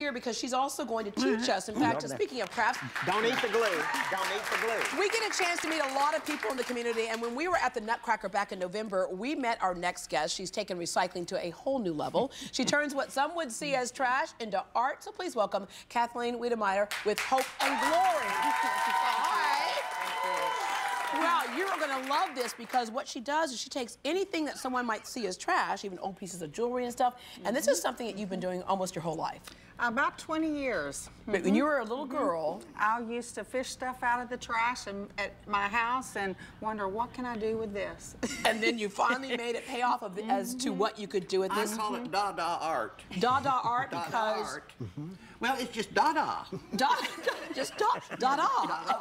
here because she's also going to teach us. In fact, speaking of crafts, don't eat the glue. Don't eat the glue. We get a chance to meet a lot of people in the community, and when we were at the Nutcracker back in November, we met our next guest. She's taken recycling to a whole new level. She turns what some would see as trash into art. So please welcome Kathleen Wedemeyer with Hope and Glory. Hi. Well, you're going to love this because what she does is she takes anything that someone might see as trash, even old pieces of jewelry and stuff, and this is something that you've been doing almost your whole life. About 20 years. But when you were a little girl, I used to fish stuff out of the trash at my house and wonder, what can I do with this? And then you finally made it pay off as to what you could do with this. I call it Dada art. Dada art because... Dada art. Well, it's just Dada. Just Dada.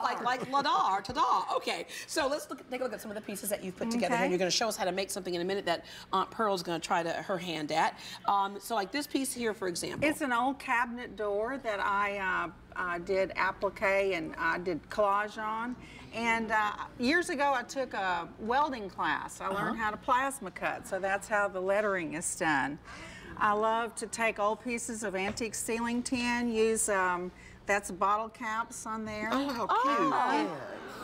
Like la-da or ta-da. Okay, so let's take a look at some of the pieces that you've put together here. You're going to show us how to make something in a minute that Aunt Pearl's going to try her hand at. So like this piece here, for example. It's an old cabinet door that I did applique and I did collage on. And years ago, I took a welding class. I learned how to plasma cut, so that's how the lettering is done. I love to take old pieces of antique ceiling tin, use, that's bottle caps on there. Oh, how cute. Oh,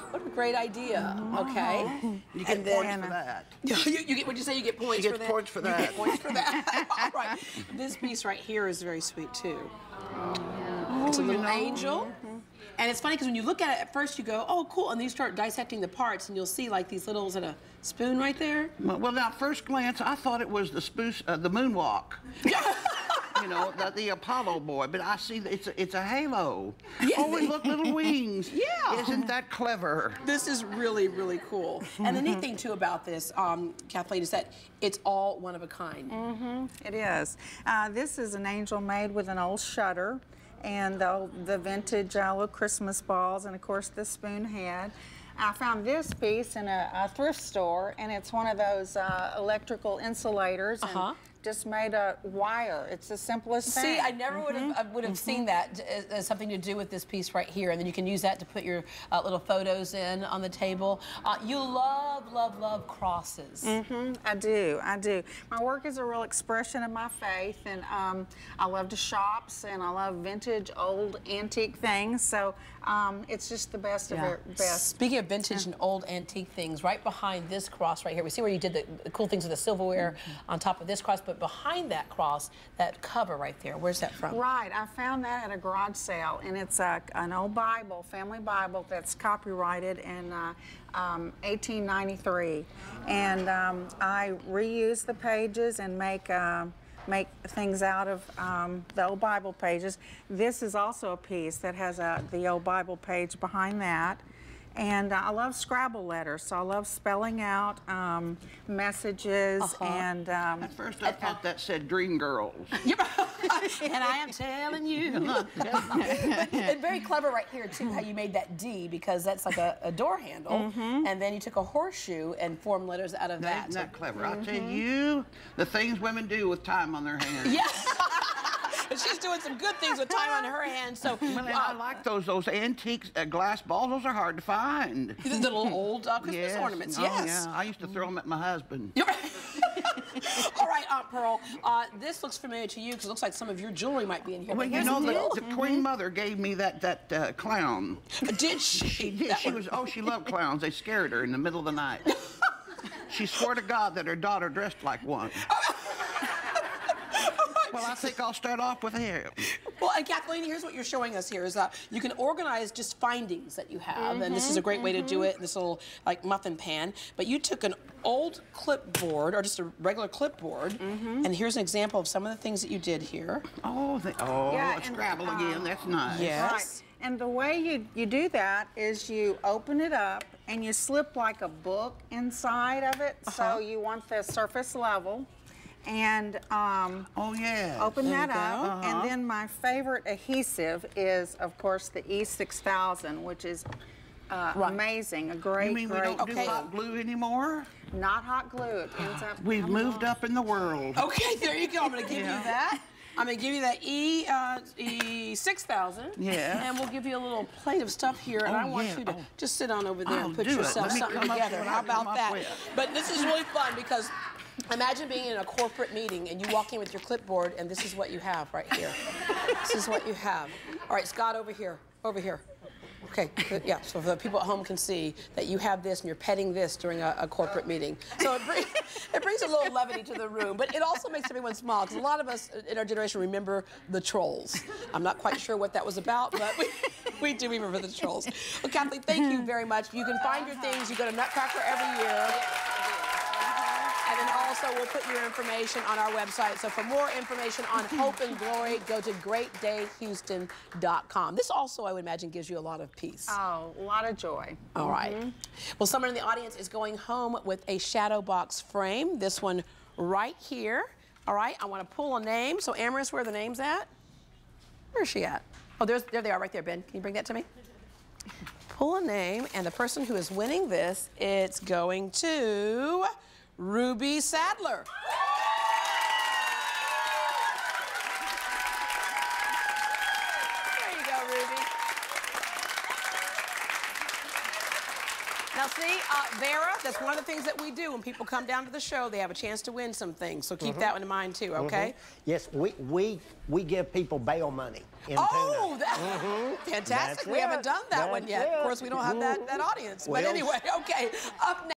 what a great idea. Okay. You get points for that. You get, what'd you say? You get points for that? You get points for that. You get points for that. All right. This piece right here is very sweet, too. It's a little angel. And it's funny because when you look at it at first, you go, oh, cool. And then you start dissecting the parts, and you'll see like these littles and a spoon right there. Well, now, at first glance, I thought it was the moonwalk. You know, the Apollo boy, but I see it's a halo. Yeah. Oh, and look, little wings. Yeah. Isn't that clever? This is really, really cool. And the neat thing, too, about this, Kathleen, is that it's all one of a kind. It is. This is an angel made with an old shutter and the vintage little Christmas balls, and, of course, the spoon head. I found this piece in a thrift store, and it's one of those electrical insulators. And just made a wire. It's the simplest thing. See, I never would have seen that as something to do with this piece right here, and then you can use that to put your little photos in on the table. You love, love, love crosses. I do. My work is a real expression of my faith, and I love to shop, and I love vintage, old, antique things. So it's just the best of the best. Speaking of vintage and old antique things, right behind this cross right here, we see where you did the cool things with the silverware on top of this cross, but behind that cross, that cover right there, where's that from? Right, I found that at a garage sale, and it's an old Bible, family Bible, that's copyrighted in 1893. And I reuse the pages and make things out of the old Bible pages. This is also a piece that has the old Bible page behind that. And I love Scrabble letters, so I love spelling out messages and... At first I thought that said Dream Girls. And I am telling you. And very clever right here, too, how you made that D, because that's like a door handle. And then you took a horseshoe and formed letters out of that. Isn't that clever? I'll tell you, the things women do with time on their hands. Yeah. And she's doing some good things with time on her hands. So I like those antique glass balls. Those are hard to find. The little old Christmas ornaments. Yes. Oh, yeah. I used to throw them at my husband. All right, Aunt Pearl. This looks familiar to you because it looks like some of your jewelry might be in here. Well, you know, the Queen Mother gave me that clown. Did she? She did. She loved clowns. They scared her in the middle of the night. She swore to God that her daughter dressed like one. Well, I think I'll start off with him. Well, and Kathleen, here's what you're showing us here is you can organize just findings that you have, and this is a great way to do it, this little, like, muffin pan. But you took an old clipboard, or just a regular clipboard, and here's an example of some of the things that you did here. It's Scrabble again. That's nice. Yes. Right. And the way you do that is you open it up, and you slip like a book inside of it, so you want the surface level. And open that up, and then my favorite adhesive is, of course, the E6000, which is amazing. A great, you mean we don't do hot glue anymore? Not hot glue. It ends up. We've moved up in the world. Okay, there you go. I'm going to give you that. I'm going to give you that E6000. Yeah. And we'll give you a little plate of stuff here. And I want you to just sit on over there and put yourself something together. How about that? But this is really fun because Imagine being in a corporate meeting and you walk in with your clipboard and this is what you have right here. This is what you have. All right, Scott, over here. Over here. Okay, good. Yeah, so the people at home can see that you have this and you're petting this during a corporate meeting. So it brings a little levity to the room, but it also makes everyone smile, because a lot of us in our generation remember the trolls. I'm not quite sure what that was about, but we do remember the trolls. Well, Kathleen, thank you very much. You can find your things. You go to Nutcracker every year. And then also, we'll put your information on our website. So for more information on Hope and Glory, go to greatdayhouston.com. This also, I would imagine, gives you a lot of peace. Oh, a lot of joy. All right. Well, someone in the audience is going home with a shadow box frame. This one right here. All right, I want to pull a name. So, Amaris, where are the names at? Where's she at? Oh, there they are right there, Ben. Can you bring that to me? Pull a name, and the person who is winning this, it's going to Ruby Sadler. There you go, Ruby. Now see, Vera, that's one of the things that we do when people come down to the show. They have a chance to win some things, so keep that in mind too, okay? Yes, we give people bail money in Oh, tuna. Fantastic. That's We haven't it. done that one That's yet. it. Of course, we don't have that audience. But Well, anyway, okay. Up next.